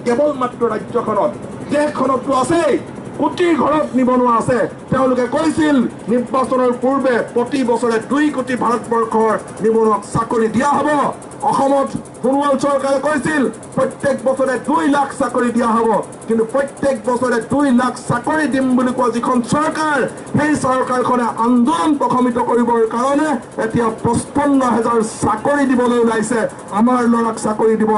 কেৱল মাত্ৰ ৰাজ্যখনত দেশখনতো আছেই কোটি ঘৰত নিবনুৱা আছে তেওঁলোকে কৈছিল নিৰ্বাচনৰ পূৰ্বে প্ৰতি বছৰে 2 কোটি ভাৰতবৰ্ষৰ নিবনুৱাক চাকৰি দিয়া হ'ব অসমত সোণোৱাল চৰকাৰে কৈছিল প্ৰত্যেক বছৰে 2 লাখ চাকৰি দিয়া হ'ব কিন্তু প্ৰত্যেক বছৰে 2 লাখ চাকৰি দিম বুলি কোৱা যিখন চৰকাৰ সেই চৰকাৰখনে আন্দোলন প্ৰশমিত কৰিবৰ কাৰণে এতিয়া 55,000 চাকৰি দিবলৈ ওলাইছে আমাৰ ল'ৰাক চাকৰি দিব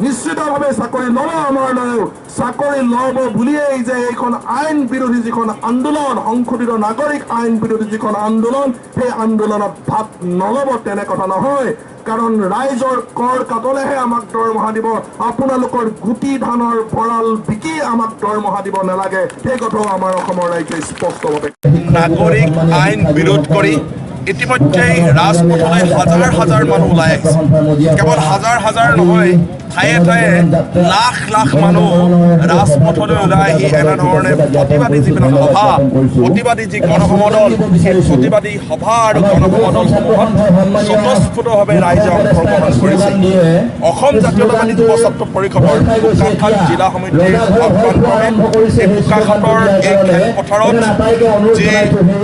নিশ্চিতভাৱে চাকৰি ল'ব আমাৰ ল'ৰাও চাকৰি ল'ব বুলিয়েই যে এইখন আইন বিৰোধী যিখন আন্দোলন সংশোধিত নাগৰিক আইন বিৰোধী যিখন আন্দোলন সেই আন্দোলনত ভাত নল'ব তেনে কথা নহয় কাৰণ ৰাইজৰ কৰ কাটলেহে আমাক দৰমহা দিব আপোনালোকৰ গুটি ধানৰ ভঁৰাল বিকি আমাক দৰমহা দিব নালাগে সেই কথাও আমাৰ অসমৰ ৰাইজে স্পষ্টভাৱে নাগৰিক আইন বিৰোধ কৰি ইতিমধ্যেই ৰাজপথলৈ হাজাৰ হাজাৰ মানুহ ওলাই আহিছে কেৱল হাজাৰ হাজাৰ নহয় ঠায়ে ঠায়ে লাখ লাখ মানুহ ৰাজপথলৈ ওলাই আহি এনেধৰণে প্ৰতিবাদী যিবিলাক সভা প্ৰতিবাদী যি গণসমদল সেই প্ৰতিবাদী সভা আৰু গণসমদলসমূহত স্বতঃস্ফূৰ্তভাৱে ৰাইজে অংশগ্ৰহণ কৰিছে অসম জাতীয়তাবাদী যুৱ ছাত্ৰ পৰিষদৰ বোকাখাট জিলা সমিতিৰ আহ্বানক্ৰমে এই বোকাখাটৰ এই খেলপথাৰত যি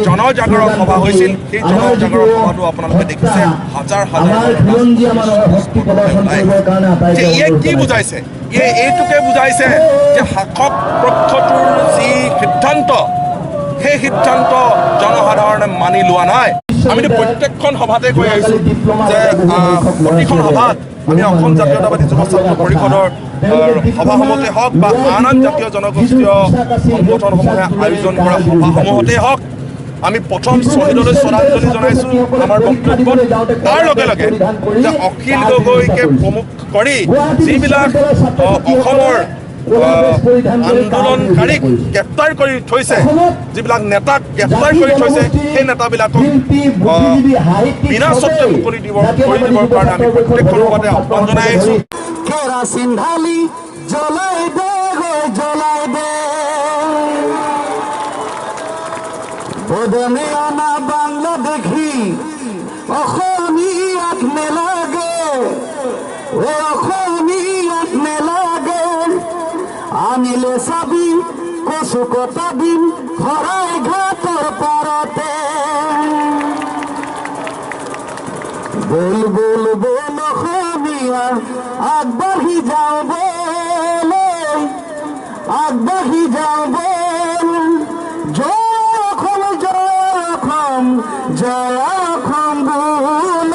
জনজাগৰণ সভা হৈছিল সেই জনজাগৰণ সভাটো আপোনালোকে দেখিছে হাজাৰ হাজাৰ কি বুজাইছে এইটোকে বুজাইছে যে শাসক পক্ষটোৰ যি সিদ্ধান্ত সেই সিদ্ধান্ত জনসাধাৰণে মানি লোৱা নাই আমিতো প্ৰত্যেকখন সভাতে কৈ আহিছোঁ যে প্ৰতিখন সভাত আমি অসম জাতীয়তাবাদী যুৱ ছাত্ৰ পৰিষদৰ সভাসমূহতে হওক বা আন আন জাতীয় জনগোষ্ঠীয় সংগঠনসমূহে আয়োজন কৰা সভাসমূহতে হওক আমি প্ৰথম শ্বহীদলৈ শ্ৰদ্ধাঞ্জলি জনাইছোঁ আমাৰ বক্তব্যত তাৰ লগে লগে যে অখিল গগৈকে প্ৰমুখ কৰি যিবিলাক অসমৰ আন্দোলনকাৰীক গ্ৰেপ্তাৰ কৰি থৈছে যিবিলাক নেতাক গ্ৰেপ্তাৰ কৰি থৈছে সেই নেতাবিলাকক বিনা চৰ্তে মুকলি কৰি দিবৰ কাৰণে আমি প্ৰত্যেকখন সভাতে আহ্বান জনাই আহিছোঁ কেৰাচিন ঢালি জ্বলাই দে বদনে আনা বাংলা দেখি অসমীয়াক নেলাগে অসমীয়াক নেলাগে আনিলে চাবি কচু কটা দিন শৰাই ঘাটৰ পাৰতে বল বল বল অসমীয়া আগবাঢ়ি যাওঁ বল আগবাঢ়ি যাওঁ বল জয় অসম বল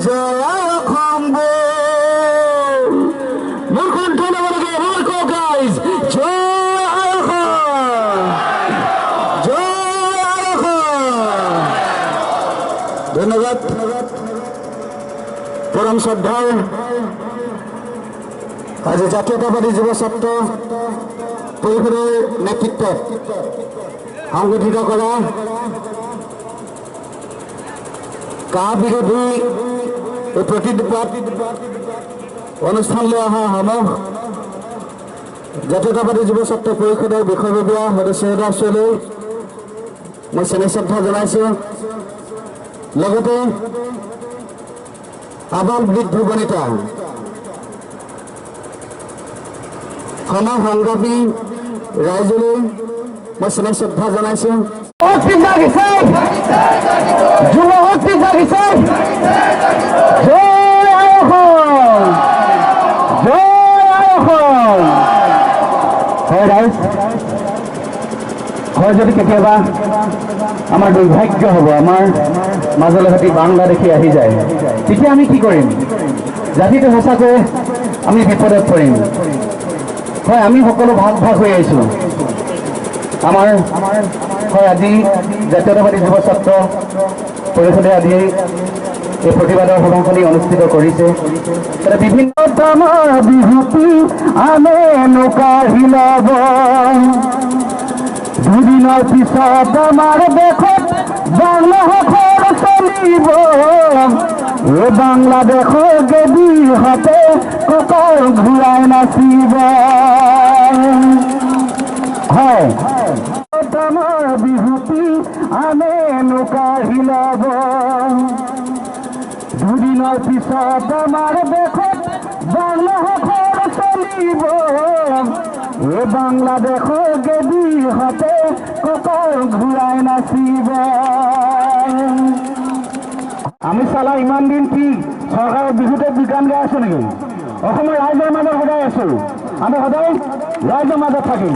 জয় অসম বল মোৰ কণ্ঠ ল'ব লাগে মই কওঁ গাইজ জয় অসম ধন্যবাদ পৰম শ্ৰদ্ধাৰ আজি জাতীয়তাবাদী যুৱ ছাত্ৰ পৰিষদৰ নেতৃত্বত সংগঠিত কৰা কা বিৰোধী এই প্ৰতিবাদ অনুষ্ঠানলৈ অহা সমূহ জাতীয়তাবাদী যুৱ ছাত্ৰ পৰিষদৰ বিষয়ববীয়া সদস্যলৈ মই চেনেহ শ্ৰদ্ধা জনাইছোঁ লগতে আবাল বৃদ্ধ বনিতা সংগ্ৰামী ৰাইজলৈ মই চেনেহ শ্ৰদ্ধা জনাইছোঁ হয় যদি কেতিয়াবা আমাৰ দুৰ্ভাগ্য হ'ব আমাৰ মাজলৈ হয়তো বাংলাদেশী আহি যায় তেতিয়া আমি কি কৰিম জাতিটো সঁচাকৈ আমি বিপদত পৰিম হয় আমি সকলো ভাগ ভাগ হৈ আহিছোঁ আমাৰ হয় আজি জাতীয়তাবাদী যুৱ ছাত্ৰ পৰিষদে আজি এই প্ৰতিবাদৰ সভাখনি অনুষ্ঠিত কৰিছে বিভিন্ন দামৰ বিহুতি আনে নকাঢ়ি ল'ব দুদিনৰ পিছত আমাৰ দেশত বাংলা ভাষাৰ চলিব এই বাংলাদেশৰ গেদিহঁতে কঁকাল ঘূৰাই নাচিব হয় দামৰ বিহুতি আনে নকাঢ়ি ল'ব দুদিনৰ পিছত আমাৰ দেশত বাংলা ভাষাৰ চলিব নাচিব এই বাংলাদেশকে দুই হাতে কঁকাল ঘূৰাই নাচিব আমি চালা ইমান দিন কি চৰকাৰৰ বিহুতে গান গাই আছো নেকি অসমৰ ৰাইজৰ মাজত সদায় আছো আমি সদায় ৰাইজৰ মাজত থাকিম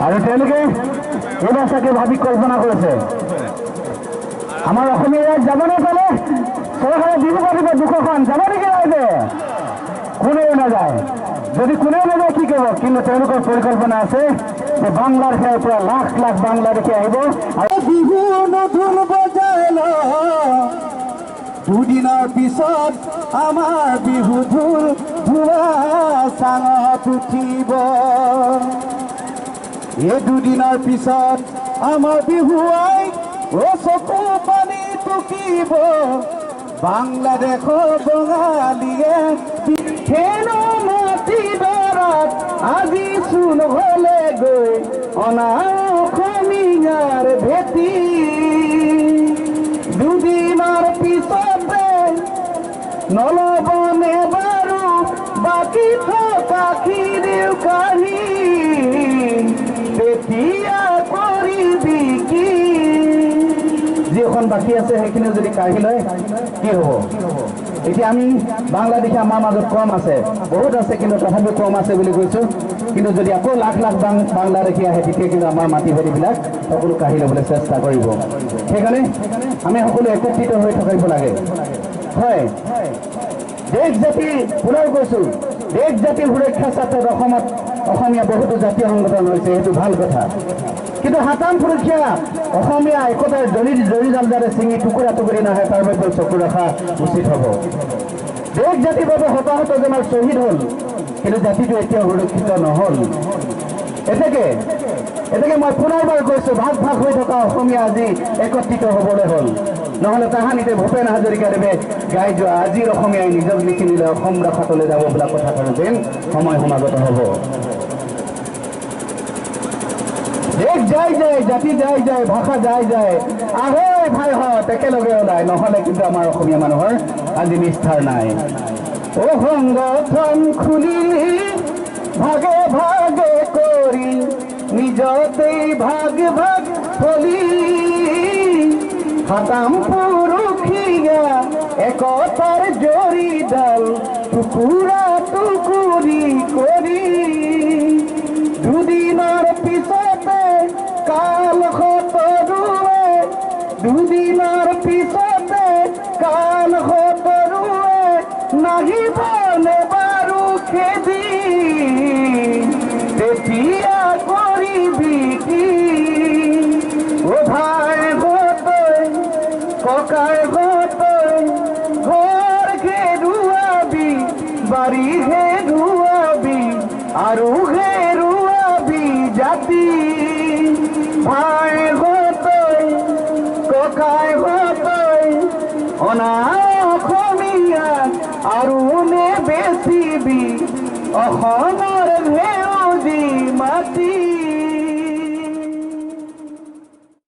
আৰু তেওঁলোকে এইবাৰ চাগে ভাবি কল্পনা কৰিছে আমাৰ অসমীয়া ৰাইজ যাবনে পালে চৰকাৰে বিহু পাতিব 200খন যাব নেকি ৰাইজে কোনেও নাযায় যদি কোনেও নাযায় কি কৰিব কিন্তু তেওঁলোকৰ পৰিকল্পনা আছে যে বাংলাদেশৰ পৰা লাখ লাখ বাংলাদেশী আহিব আৰু বিহু নতুন বজাইল দুদিনৰ পিছত আমাৰ বিহু ঢোল ধোৱা চাঙত উঠিব এই দুদিনৰ পিছত আমাৰ বিহু আই চকু পানী টুকিব বাংলাদেশৰ বঙালীয়ে হেনো মাটি দৰাত আজি চোন হলে গৈ অনা অসমীয়াৰ ভেটি দুদিনৰ পিছতে নলবনে বাৰু বাকী থকাখিনিও কাঢ়ি তেতিয়া কৰিবি কি যিখন বাকী আছে সেইখিনিও যদি কাঢ়ি লয় কি হ'ব এতিয়া আমি বাংলাদেশী আমাৰ মাজত কম আছে বহুত আছে কিন্তু তথাপিও কম আছে বুলি কৈছো কিন্তু যদি আকৌ লাখ লাখ বাংলাদেশী আহে তেতিয়া কিন্তু আমাৰ মাটি ভেটিবিলাক সকলো কাঢ়ি ল'বলৈ চেষ্টা কৰিব সেইকাৰণে আমি সকলো একত্ৰিত হৈ থাকিব লাগে হয় দেশ জাতি পুনৰ কৈছো দেশ জাতিৰ সুৰক্ষা স্বাৰ্থত অসমত অসমীয়া বহুতো জাতীয় সংগঠন হৈছে সেইটো ভাল কথা কিন্তু হাতাম সুৰক্ষা অসমীয়া একতাৰ জৰি জালদাৰে ছিঙি টুকুৰা টুকুৰি নাহে তাৰ বাবে চকু ৰখা উচিত হ'ব দেশ জাতিৰ বাবে হতাহত জনৰ শ্বহীদ হ'ল কিন্তু জাতিটো এতিয়াও সুৰক্ষিত নহ'ল এতেকে মই পুনৰবাৰ কৈছো ভাগ ভাগ হৈ থকা অসমীয়া আজি একত্ৰিত হ'বলৈ হ'ল নহ'লে তাহানিতে ভূপেন হাজৰিকাদেৱে গাই যোৱা আজিৰ অসমীয়াই নিজক নিকিনিলে অসম ৰখাতলৈ যাব বোলা কথাষাৰ যেন সময় সমাগত হ'ব দেশ যাই যায় জাতি যাই যায় ভাষা যাই যায় আহৈ ভাইহঁত একেলগে ওলাই নহ'লে কিন্তু আমাৰ অসমীয়া মানুহৰ আজি নিষ্ঠাৰ নাই অ সংগঠন খুলি ভাগে ভাগে কৰি নিজতেই ভাগ ভাগ চলি হাতাম পুৰুষীয়া একতাৰ জৰিডাল টুকুৰা টুকুৰি কৰি দুদিনৰ পিছতে কাল সতৰুৱে দুদিনৰ পিছতে কাল সতৰুৱে নাহিবনে বাৰু খেদি তেতিয়া কৰিবি কি অ ভাই গতৈ ককাই গতৈ ঘৰ ঘেৰুৱাবি বাৰী ঘেৰুৱাবি আৰু ঘেৰুৱাবি জাতি ভাই গতৈ ককাই গতৈ অনা অসমীয়াক আৰু নে বেচিবি অসমৰ ভেউজী মাটি